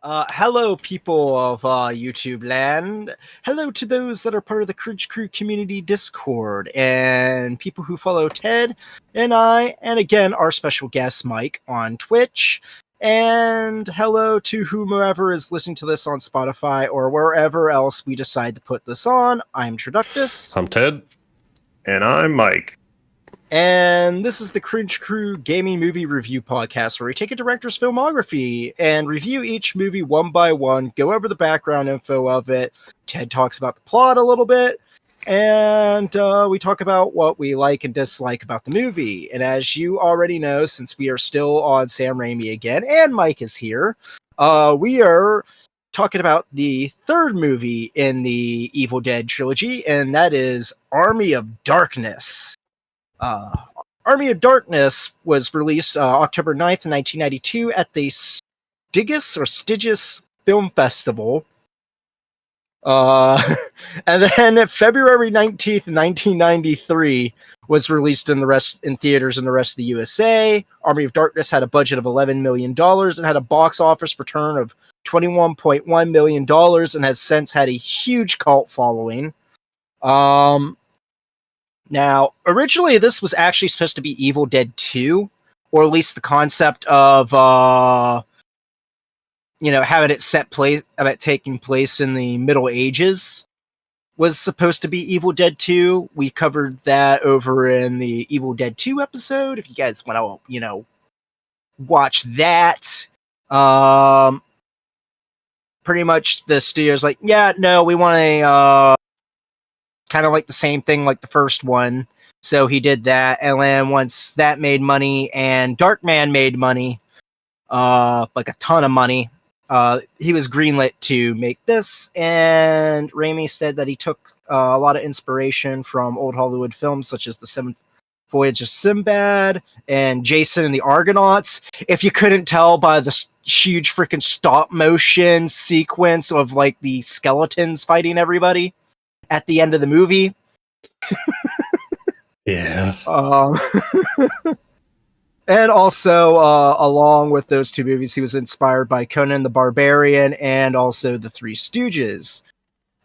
Hello, people of YouTube land. Hello to those that are part of the Cringe Crew community Discord, and people who follow Ted and I, and again, our special guest, Mike, on Twitch. And hello to whomever is listening to this on Spotify or wherever else we decide to put this on. I'm Traductus. I'm Ted. And I'm Mike. And this is the Cringe Crew Gaming Movie Review Podcast, where we take a director's filmography and review each movie one by one, go over the background info of it. Ted talks about the plot a little bit, and we talk about what we like and dislike about the movie. And as you already know, since we are still on Sam Raimi again, and Mike is here, we are talking about the third movie in the Evil Dead trilogy, and that is Army of Darkness. Army of Darkness was released October 9th, 1992 at the Stygius Film Festival. And then February 19th, 1993 was released in theaters in the rest of the USA. Army of Darkness had a budget of $11 million and had a box office return of $21.1 million and has since had a huge cult following. Now, originally, this was actually supposed to be Evil Dead 2, or at least the concept of, having it taking place in the Middle Ages was supposed to be Evil Dead 2. We covered that over in the Evil Dead 2 episode. If you guys want to, watch that. Pretty much the studio's like, yeah, no, we want a, kind of like the same thing like the first one. So he did that, and then once that made money and Darkman made money, like a ton of money, he was greenlit to make this, and Raimi said that he took a lot of inspiration from old Hollywood films such as The Seventh Voyage of Sinbad and Jason and the Argonauts. If you couldn't tell by the huge freaking stop motion sequence of like the skeletons fighting everybody at the end of the movie. Yeah. And also, along with those two movies, he was inspired by Conan the Barbarian and also The Three Stooges.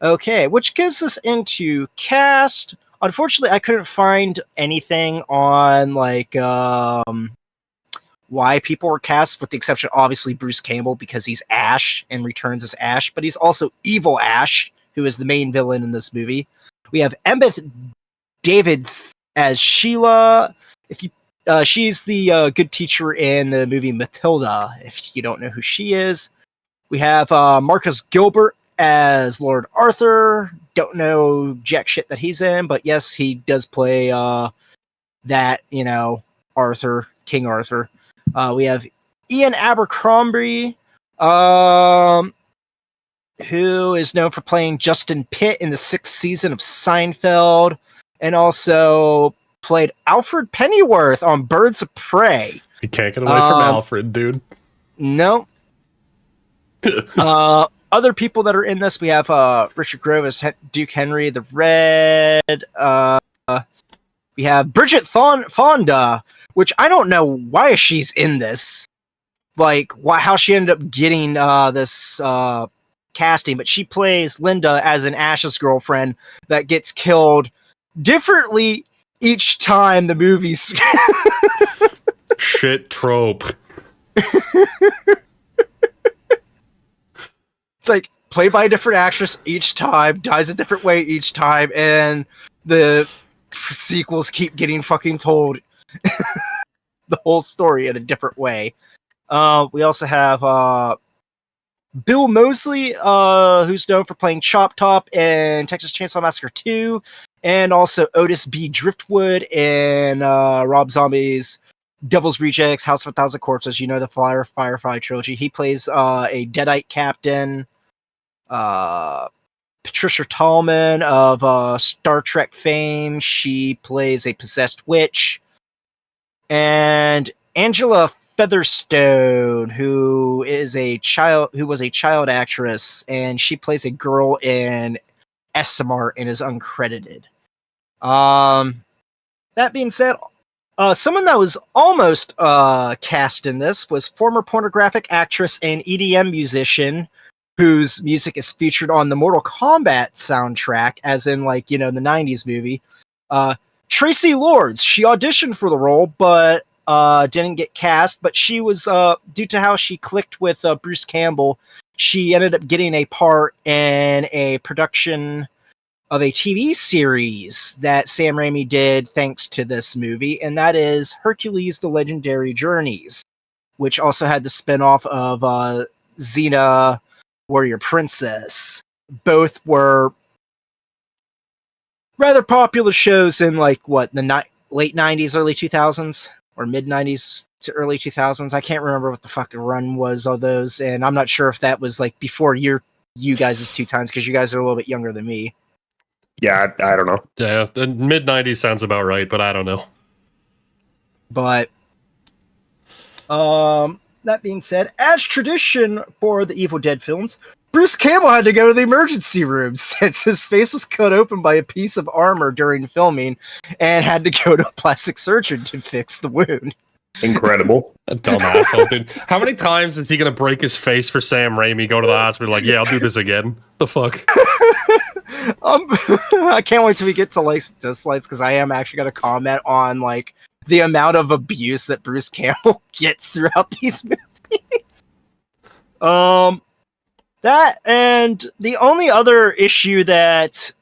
Okay, which gets us into cast. Unfortunately, I couldn't find anything on, like, why people were cast, with the exception of, obviously, Bruce Campbell, because he's Ash and returns as Ash, but he's also Evil Ash, who is the main villain in this movie. We have Embeth Davids as Sheila. She's the good teacher in the movie Matilda, if you don't know who she is. We have Marcus Gilbert as Lord Arthur. Don't know jack shit that he's in, but yes, he does play that, Arthur, King Arthur. We have Ian Abercrombie, who is known for playing Justin Pitt in the 6th season of Seinfeld, and also played Alfred Pennyworth on Birds of Prey. You can't get away from Alfred, dude. No. Other people that are in this, we have Richard Grove as Duke Henry the Red. We have Bridget Fonda, which I don't know why she's in this. Like, how she ended up getting this casting, but she plays Linda as an Ash's girlfriend that gets killed differently each time the movie's Shit trope. It's like played by a different actress each time, dies a different way each time, and the sequels keep getting fucking told the whole story in a different way. We also have Bill Moseley, who's known for playing Chop Top in Texas Chainsaw Massacre 2, and also Otis B. Driftwood in Rob Zombie's Devil's Rejects, House of a Thousand Corpses, the Firefly trilogy. He plays a Deadite captain. Patricia Tallman of Star Trek fame, she plays a possessed witch. And Angela Featherstone, who was a child actress, and she plays a girl in S.M.A.R.T. and is uncredited. That being said, Someone that was almost cast in this was former pornographic actress and EDM musician whose music is featured on the Mortal Kombat soundtrack, as in, like, the 90s movie. Tracy Lords. She auditioned for the role, but didn't get cast. But she was, due to how she clicked with Bruce Campbell, she ended up getting a part in a production of a TV series that Sam Raimi did thanks to this movie, and that is Hercules: The Legendary Journeys, which also had the spinoff of Xena, Warrior Princess. Both were rather popular shows in, like, the late 90s, early 2000s, or mid 90s to early 2000s. I can't remember what the fucking run was of those, and I'm not sure if that was, like, before you guys' two times, because you guys are a little bit younger than me. Yeah, I don't know. Yeah, the mid 90s sounds about right, but I don't know. But that being said, as tradition for the Evil Dead films, Bruce Campbell had to go to the emergency room since his face was cut open by a piece of armor during filming and had to go to a plastic surgeon to fix the wound. Incredible. A dumb asshole, dude. How many times is he gonna break his face for Sam Raimi, go to the hospital, like, yeah, I'll do this again? The fuck? I can't wait till we get to likes and dislikes, because I am actually going to comment on, like, the amount of abuse that Bruce Campbell gets throughout these movies. That, and the only other issue that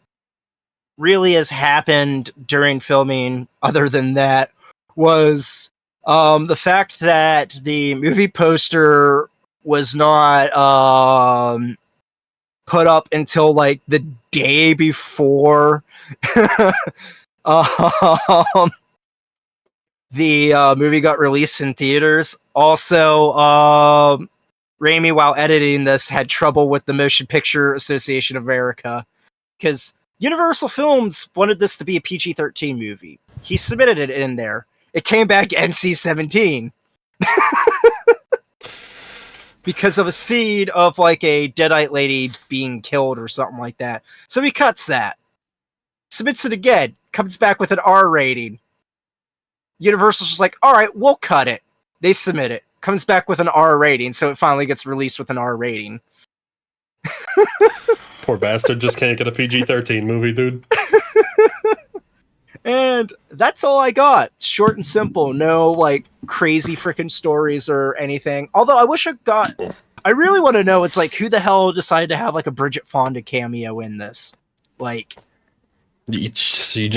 really has happened during filming, other than that, was the fact that the movie poster was not put up until, like, the day before the movie got released in theaters. Also, Raimi, while editing this, had trouble with the Motion Picture Association of America, because Universal Films wanted this to be a PG-13 movie. He submitted it in there. It came back NC-17. Because of a scene of, like, a Deadite lady being killed or something like that. So he cuts that. Submits it again. Comes back with an R rating. Universal's just like, alright, we'll cut it. They submit it. Comes back with an R rating, so it finally gets released with an R rating. Poor bastard just can't get a PG-13 movie, dude. And that's all I got. Short and simple. No, like, crazy freaking stories or anything. Although I wish I really want to know, it's like, who the hell decided to have, like, a Bridget Fonda cameo in this? Like, You just need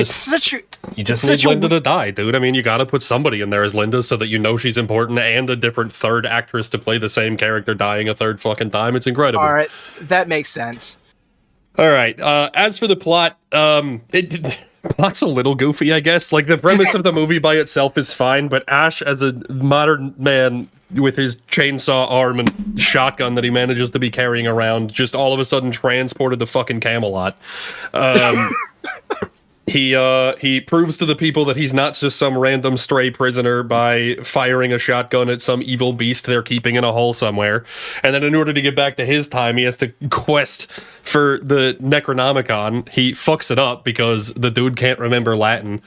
Linda to die, dude. I mean, you gotta put somebody in there as Linda so that you know she's important, and a different third actress to play the same character dying a third fucking time. It's incredible. Alright, that makes sense. Alright, as for the plot, plot's a little goofy, I guess. Like, the premise of the movie by itself is fine, but Ash, as a modern man with his chainsaw arm and shotgun that he manages to be carrying around, just all of a sudden transported to fucking Camelot. He proves to the people that he's not just some random stray prisoner by firing a shotgun at some evil beast they're keeping in a hole somewhere. And then in order to get back to his time, he has to quest for the Necronomicon. He fucks it up because the dude can't remember Latin.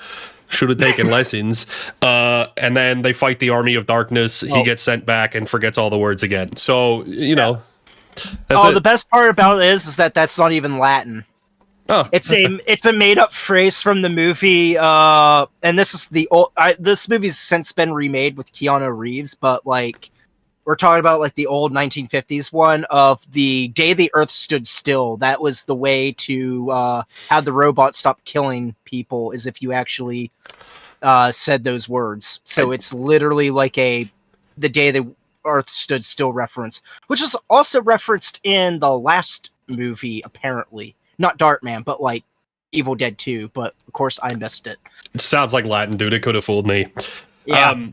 Should have taken lessons. And then they fight the Army of Darkness. He gets sent back and forgets all the words again. So, you know. The best part about it is that that's not even Latin. Oh, it's a made up phrase from the movie, and this is this movie's since been remade with Keanu Reeves, but, like, we're talking about, like, the old 1950s one of the day the Earth stood still. That was the way to have the robot stop killing people, is if you actually said those words. So it's literally like the day the Earth stood still reference, which is also referenced in the last movie, apparently. Not Darkman, but, like, Evil Dead 2, but of course I missed it. It sounds like Latin, dude. It could have fooled me. Yeah.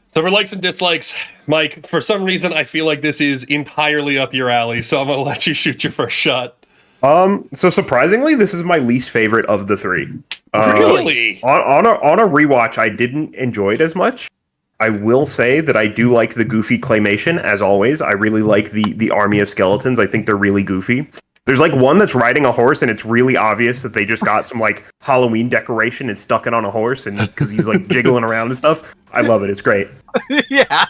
So for likes and dislikes, Mike, for some reason I feel like this is entirely up your alley, so I'm gonna let you shoot your first shot. So surprisingly, this is my least favorite of the three. Really? On a rewatch, I didn't enjoy it as much. I will say that I do like the goofy claymation, as always. I really like the army of skeletons. I think they're really goofy. There's like one that's riding a horse, and it's really obvious that they just got some like Halloween decoration and stuck it on a horse, and because he's like jiggling around and stuff. I love it. It's great. Yeah.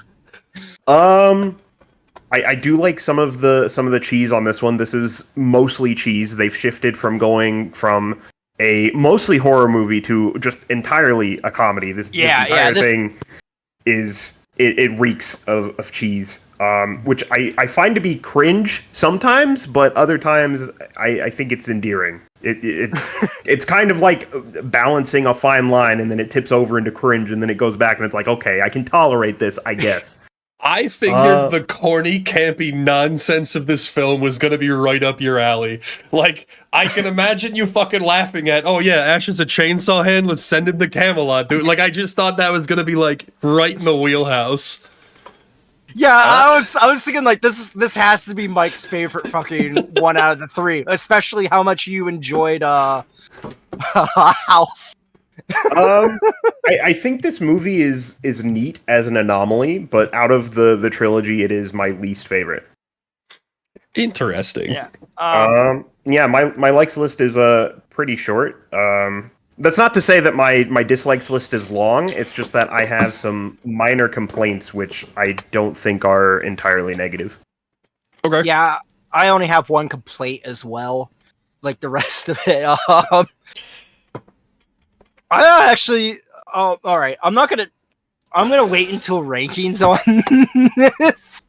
I do like some of the cheese on this one. This is mostly cheese. They've shifted from going from a mostly horror movie to just entirely a comedy. This entire thing is it reeks of cheese, which I find to be cringe sometimes, but other times I think it's endearing. It's kind of like balancing a fine line, and then it tips over into cringe, and then it goes back, and it's like, okay, I can tolerate this, I guess. I figured the corny, campy nonsense of this film was going to be right up your alley. Like, I can imagine you fucking laughing at, oh yeah, Ash is a chainsaw hand, let's send him to Camelot, dude. Like, I just thought that was going to be, like, right in the wheelhouse. Yeah, I was thinking, like, this has to be Mike's favorite fucking 1 out of the 3, especially how much you enjoyed, House. I think this movie is neat as an anomaly, but out of the trilogy, it is my least favorite. Interesting. Yeah. My likes list is pretty short. That's not to say that my dislikes list is long. It's just that I have some minor complaints, which I don't think are entirely negative. Okay. Yeah, I only have one complaint as well. Like the rest of it. I actually, all right. I'm gonna wait until rankings on this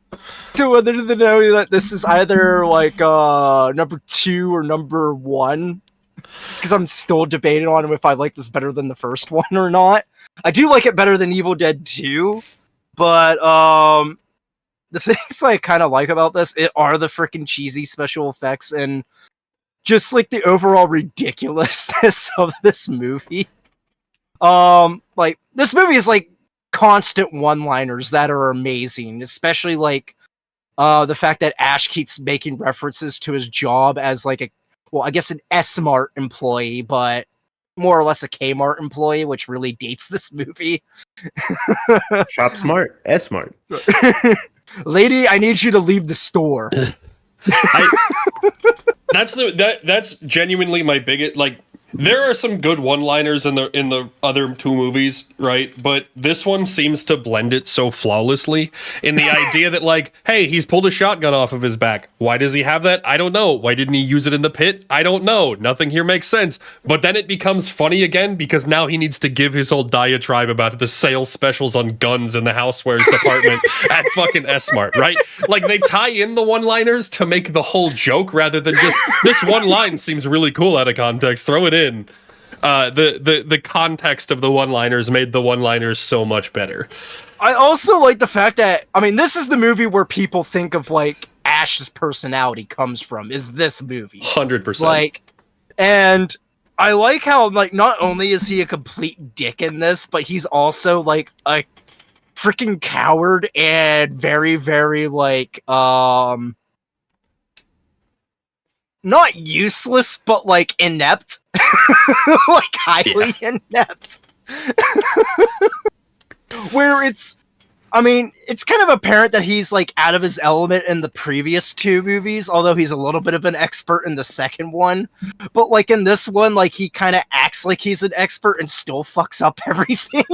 to whether to know that this is either like number 2 or number 1, because I'm still debating on if I like this better than the first one or not. I do like it better than Evil Dead 2, but the things I kind of like about this are the freaking cheesy special effects and just like the overall ridiculousness of this movie. Like, this movie is like constant one-liners that are amazing, especially like the fact that Ash keeps making references to his job as like I guess an S-Mart employee, but more or less a Kmart employee, which really dates this movie. Shop smart, S-Mart. Lady, I need you to leave the store. That's genuinely my biggest, like, there are some good one-liners in the other 2 movies, right? But this one seems to blend it so flawlessly in the idea that, like, hey, he's pulled a shotgun off of his back. Why does he have that? I don't know. Why didn't he use it in the pit? I don't know. Nothing here makes sense. But then it becomes funny again because now he needs to give his whole diatribe about the sales specials on guns in the housewares department at fucking S-Mart, right? Like, they tie in the one-liners to make the whole joke rather than just, this one line seems really cool out of context. Throw it in. The context of the one-liners made the one-liners so much better. I also like the fact that, I mean, this is the movie where people think of, like, Ash's personality comes from, is this movie. 100%. Like, and I like how, like, not only is he a complete dick in this, but he's also, like, a freaking coward and very, very, like, not useless, but, like, inept. Like, highly inept. Where it's kind of apparent that he's, like, out of his element in the previous 2 movies, although he's a little bit of an expert in the second one. But, like, in this one, like, he kind of acts like he's an expert and still fucks up everything.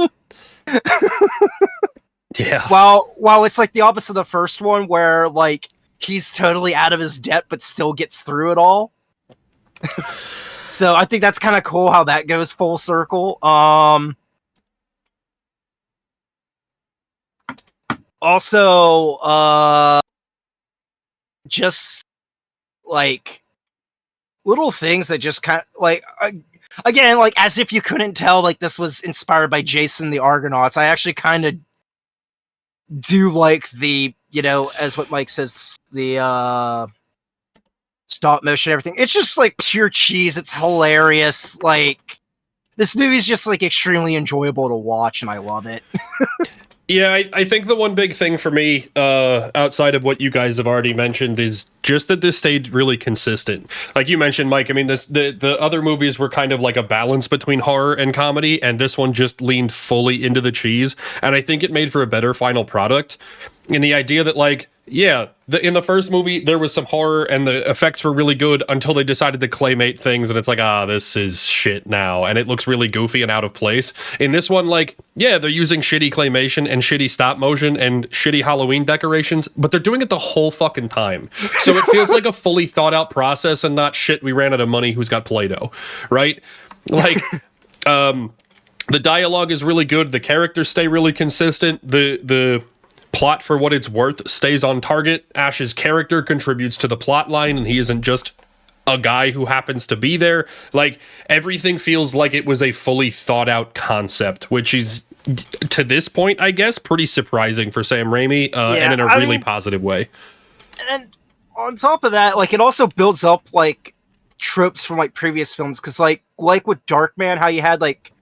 Yeah. While it's, like, the opposite of the first one, where, like, he's totally out of his depth, but still gets through it all. So I think that's kind of cool how that goes full circle. Also, just like little things that just kind of like, again, like as if you couldn't tell, like this was inspired by Jason the Argonauts. I actually kind of do like the, you know, as what Mike says, the stop motion, everything. It's just like pure cheese. It's hilarious. Like, this movie's just like extremely enjoyable to watch, and I love it. Yeah, I think the one big thing for me, outside of what you guys have already mentioned, is just that this stayed really consistent. Like you mentioned, Mike, I mean, the other movies were kind of like a balance between horror and comedy, and this one just leaned fully into the cheese, and I think it made for a better final product. And the idea that, like, Yeah, in the first movie, there was some horror and the effects were really good until they decided to claymate things, and it's like, this is shit now, and it looks really goofy and out of place. In this one, like, yeah, they're using shitty claymation and shitty stop motion and shitty Halloween decorations, but they're doing it the whole fucking time. So it feels like a fully thought out process and not shit, we ran out of money, who's got Play-Doh, right? Like, the dialogue is really good, the characters stay really consistent, the plot, for what it's worth, stays on target. Ash's character contributes to the plot line, and he isn't just a guy who happens to be there. Like, everything feels like it was a fully thought out concept, which is, to this point, I guess, pretty surprising for Sam Raimi, and in a really positive way. And on top of that, like, it also builds up, like, tropes from, like, previous films, because, like with Darkman, how you had, like,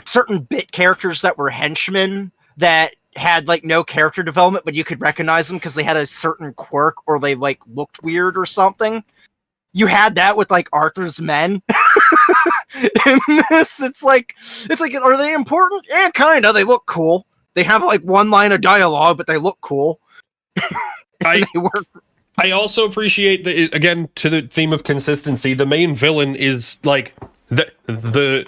certain bit characters that were henchmen that had like no character development, but you could recognize them because they had a certain quirk or they like looked weird or something. You had that with like Arthur's men. In this, it's like, are they important? Yeah, kind of. They look cool. They have like one line of dialogue, but they look cool. I also appreciate that, again, to the theme of consistency, the main villain is like the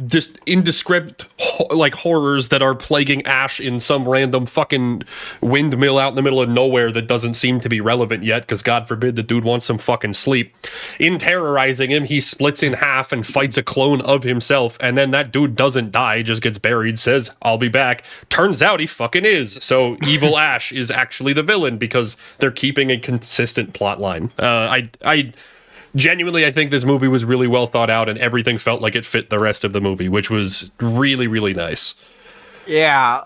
just indescript like horrors that are plaguing Ash in some random fucking windmill out in the middle of nowhere that doesn't seem to be relevant yet, because God forbid the dude wants some fucking sleep. In terrorizing him, he splits in half and fights a clone of himself, and then that dude doesn't die, just gets buried, says, I'll be back. Turns out he fucking is. So evil Ash is actually the villain because they're keeping a consistent plot line. Genuinely, I think this movie was really well thought out, and everything felt like it fit the rest of the movie, which was really, really nice. Yeah,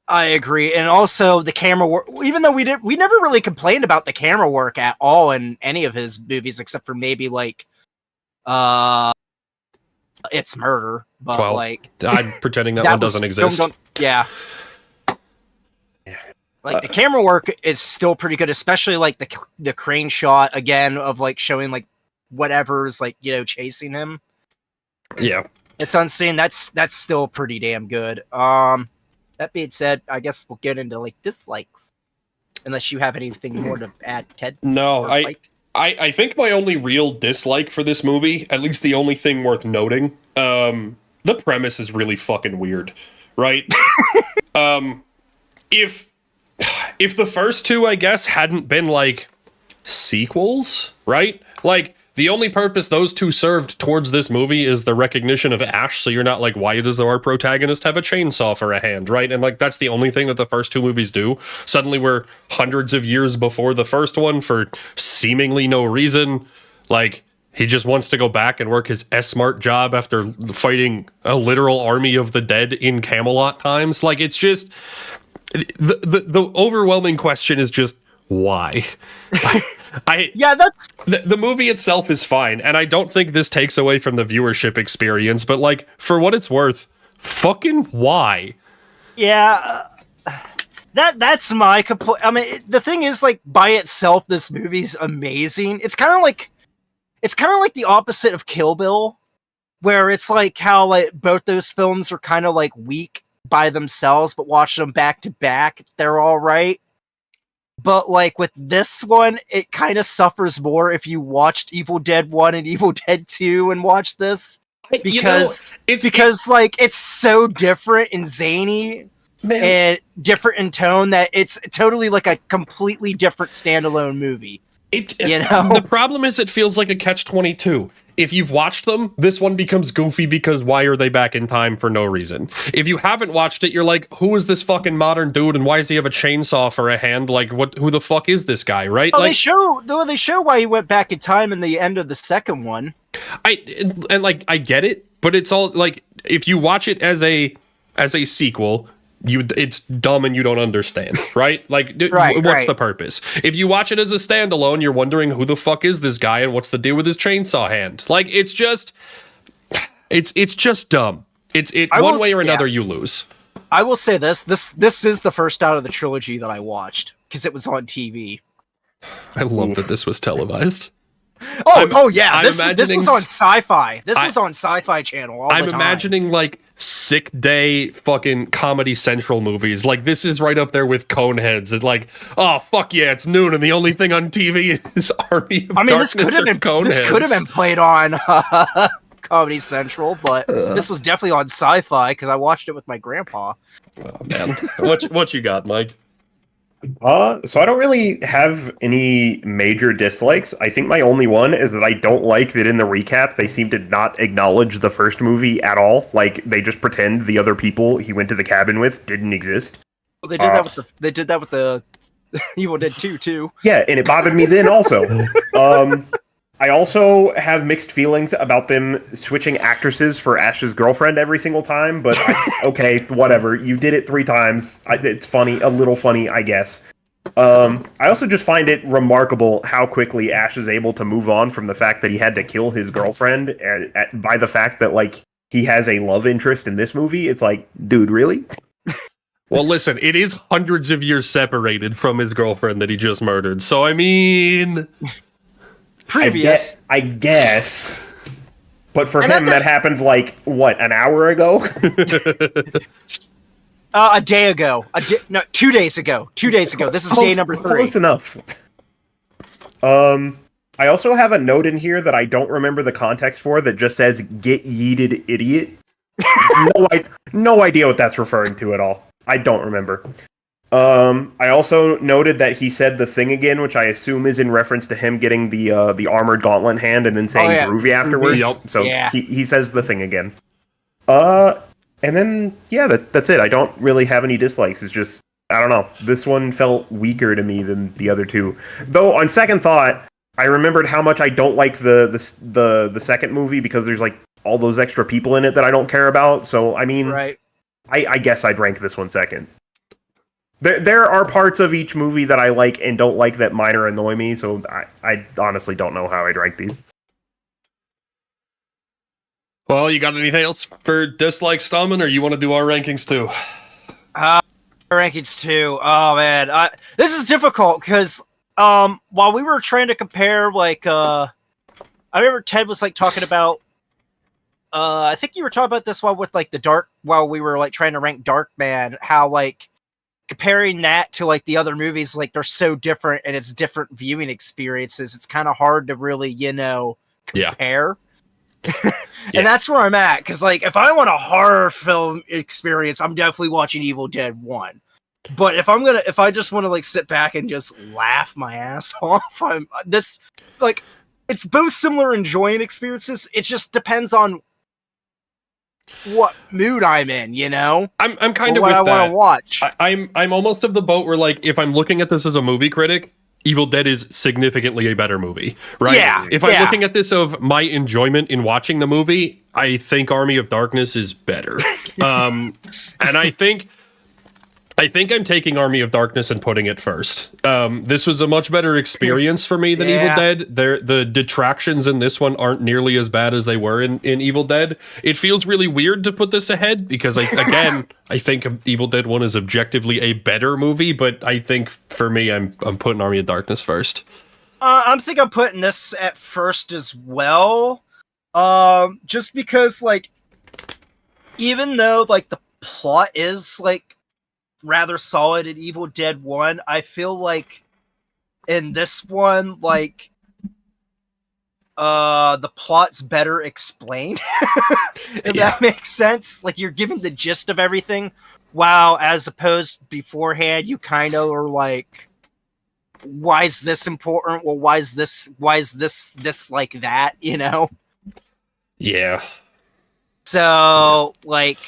I agree. And also the camera work, even though we never really complained about the camera work at all in any of his movies, except for maybe like It's Murder. But like, I'm pretending that one doesn't exist. Yeah. Like, the camera work is still pretty good, especially like the crane shot again of like showing like whatever's like, chasing him. Yeah, it's unseen. That's still pretty damn good. That being said, I guess we'll get into like dislikes, unless you have anything more to add, Ted. No, I think my only real dislike for this movie, at least the only thing worth noting, the premise is really fucking weird, right? If the first two, I guess, hadn't been like sequels, right? Like, the only purpose those two served towards this movie is the recognition of Ash, so you're not like, why does our protagonist have a chainsaw for a hand, right? And like, that's the only thing that the first two movies do. Suddenly we're hundreds of years before the first one for seemingly no reason. Like, he just wants to go back and work his S-Mart job after fighting a literal army of the dead in Camelot times. Like, it's just... The overwhelming question is just why. The movie itself is fine, and I don't think this takes away from the viewership experience, but like, for what it's worth, fucking why? Yeah, that's my complaint. I mean, the thing is, like, by itself, this movie's amazing. It's kind of like the opposite of Kill Bill, where it's like how like both those films are kind of like weak by themselves, but watching them back to back, they're all right. But like with this one, it kind of suffers more if you watched Evil Dead 1 and Evil Dead 2 and watch this, because it's so different and zany, man, and different in tone, that it's totally like a completely different standalone movie. The problem is it feels like a catch-22. If you've watched them, this one becomes goofy because why are they back in time for no reason? If you haven't watched it, you're like, who is this fucking modern dude and why does he have a chainsaw for a hand? Like, who the fuck is this guy, right? Oh, like, they show why he went back in time in the end of the second one. I get it, but it's all like, if you watch it as a sequel, it's dumb and you don't understand, right? Like, what's the purpose? If you watch it as a standalone, you're wondering who the fuck is this guy and what's the deal with his chainsaw hand? Like, it's just dumb. One way or another, you lose. I will say this is the first out of the trilogy that I watched because it was on TV. I love that this was televised. This was on Sci-Fi. This was on Sci-Fi Channel all the time. I'm imagining like sick day fucking Comedy Central movies. Like, this is right up there with Coneheads. It's like, oh fuck yeah, it's noon and the only thing on TV is Army of Darkness this could have been played on Comedy Central, but this was definitely on Sci-Fi because I watched it with my grandpa. Oh man, what you got, Mike? So I don't really have any major dislikes. I think my only one is that I don't like that in the recap they seem to not acknowledge the first movie at all. Like, they just pretend the other people he went to the cabin with didn't exist. Well, they did that with the Evil Dead 2 too. Yeah, and it bothered me then also. I also have mixed feelings about them switching actresses for Ash's girlfriend every single time, but okay, whatever. You did it 3 times. It's funny, a little funny, I guess. I also just find it remarkable how quickly Ash is able to move on from the fact that he had to kill his girlfriend by the fact that, like, he has a love interest in this movie. It's like, dude, really? Well, listen, it is hundreds of years separated from his girlfriend that he just murdered, so I mean... Previous. I guess. But for him, that happened, like, what, an hour ago? A day ago. 2 days ago. 2 days ago. This is day number 3. Close enough. I also have a note in here that I don't remember the context for that just says, "Get yeeted, idiot." No idea what that's referring to at all. I don't remember. I also noted that he said the thing again, which I assume is in reference to him getting the armored gauntlet hand and then saying groovy afterwards. Yep. So he says the thing again. And then, yeah, that's it. I don't really have any dislikes. It's just, I don't know. This one felt weaker to me than the other two. Though, on second thought, I remembered how much I don't like the second movie because there's, like, all those extra people in it that I don't care about. So, I mean, right. I guess I'd rank this one second. There are parts of each movie that I like and don't like that minor annoy me, so I honestly don't know how I'd rank these. Well, you got anything else for dislike, Stallman, or you want to do our rankings too? Rankings too. Oh man, this is difficult because while we were trying to compare, like, I remember Ted was like talking about. I think you were talking about this one with like the Dark. While we were like trying to rank Darkman, how like. Comparing that to like the other movies, like they're so different and it's different viewing experiences. It's kind of hard to really, compare. And that's where I'm at. Cause like, if I want a horror film experience, I'm definitely watching Evil Dead 1. But if I just want to like sit back and just laugh my ass off, it's both similar enjoying experiences. It just depends on what mood I'm in, I'm kind of what with I that. want to watch. I'm almost of the boat where, like, if I'm looking at this as a movie critic, Evil Dead is significantly a better movie, right? Yeah. If I'm looking at this of my enjoyment in watching the movie, I think Army of Darkness is better. And I think I'm taking Army of Darkness and putting it first. This was a much better experience for me than Evil Dead. The detractions in this one aren't nearly as bad as they were in Evil Dead. It feels really weird to put this ahead because, I think Evil Dead 1 is objectively a better movie, but I think for me, I'm putting Army of Darkness first. I'm putting this at first as well. Just because, like, even though, like, the plot is, like, rather solid in Evil Dead 1, I feel like in this one, like, the plot's better explained. If that makes sense. Like, you're given the gist of everything, while as opposed beforehand, you kind of are like, why is this important? Well, why is this like that, Yeah. So, like,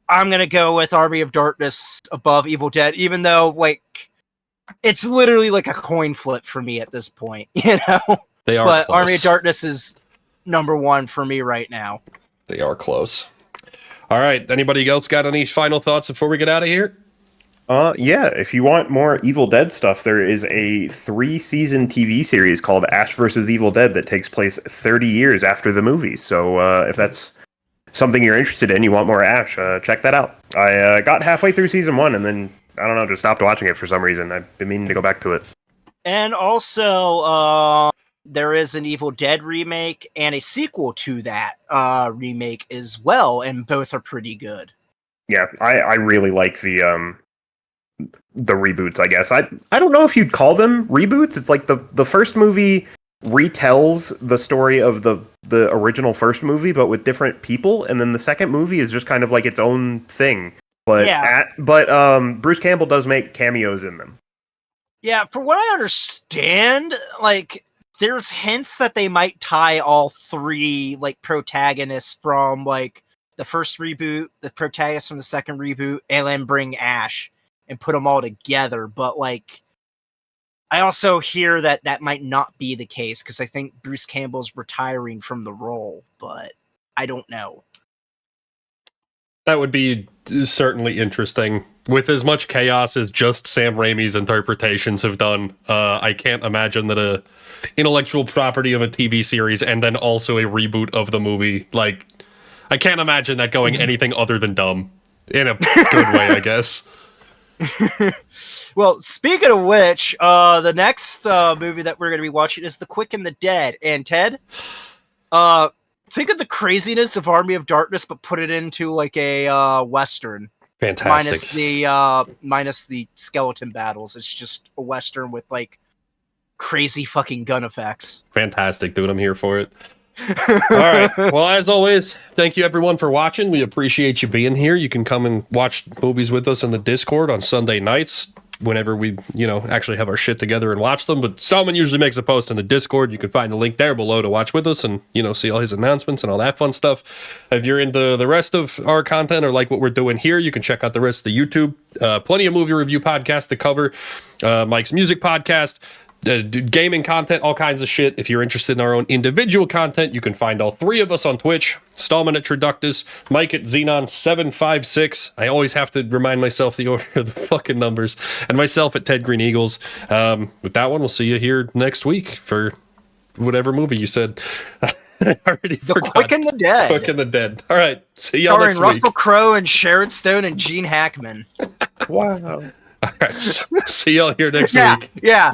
I'm going to go with Army of Darkness above Evil Dead, even though, like, it's literally like a coin flip for me at this point, They are But close. Army of Darkness is number 1 for me right now. They are close. All right. Anybody else got any final thoughts before we get out of here? Yeah, if you want more Evil Dead stuff, there is a 3-season TV series called Ash vs. Evil Dead that takes place 30 years after the movie. So if that's something you're interested in, you want more Ash, check that out. I got halfway through season 1 and then, I don't know, just stopped watching it for some reason. I've been meaning to go back to it. And also, there is an Evil Dead remake and a sequel to that remake as well, and both are pretty good. Yeah, I really like the reboots, I guess. I don't know if you'd call them reboots. It's like the first movie retells the story of the original first movie, but with different people, and then the second movie is just kind of like its own thing. But Bruce Campbell does make cameos in them. Yeah, for what I understand, like there's hints that they might tie all three like protagonists from like the first reboot, the protagonist from the second reboot, and then bring Ash and put them all together. But like, I also hear that might not be the case because I think Bruce Campbell's retiring from the role, but I don't know. That would be certainly interesting. With as much chaos as just Sam Raimi's interpretations have done, I can't imagine that a intellectual property of a TV series and then also a reboot of the movie, like, I can't imagine that going anything other than dumb. In a good way, I guess. Well, speaking of which, the next movie that we're going to be watching is The Quick and the Dead. And Ted, think of the craziness of Army of Darkness, but put it into like a Western. Fantastic. Minus the skeleton battles. It's just a Western with like crazy fucking gun effects. Fantastic, dude. I'm here for it. All right. Well, as always, thank you everyone for watching. We appreciate you being here. You can come and watch movies with us in the Discord on Sunday nights whenever we, actually have our shit together and watch them. But Stallman usually makes a post in the Discord. You can find the link there below to watch with us and, see all his announcements and all that fun stuff. If you're into the rest of our content or like what we're doing here, you can check out the rest of the YouTube. Plenty of movie review podcasts to cover. Mike's music podcast. Gaming content, all kinds of shit. If you're interested in our own individual content, you can find all three of us on Twitch. Stallman at Traductus, Mike at Xenon756. I always have to remind myself the order of the fucking numbers. And myself at Ted Green Eagles. With that one, we'll see you here next week for whatever movie you said. The Quick and the Dead. Quick and the Dead. All right. See y'all next week. Russell Crowe and Sharon Stone and Gene Hackman. Wow. All right. See y'all here next week. Yeah.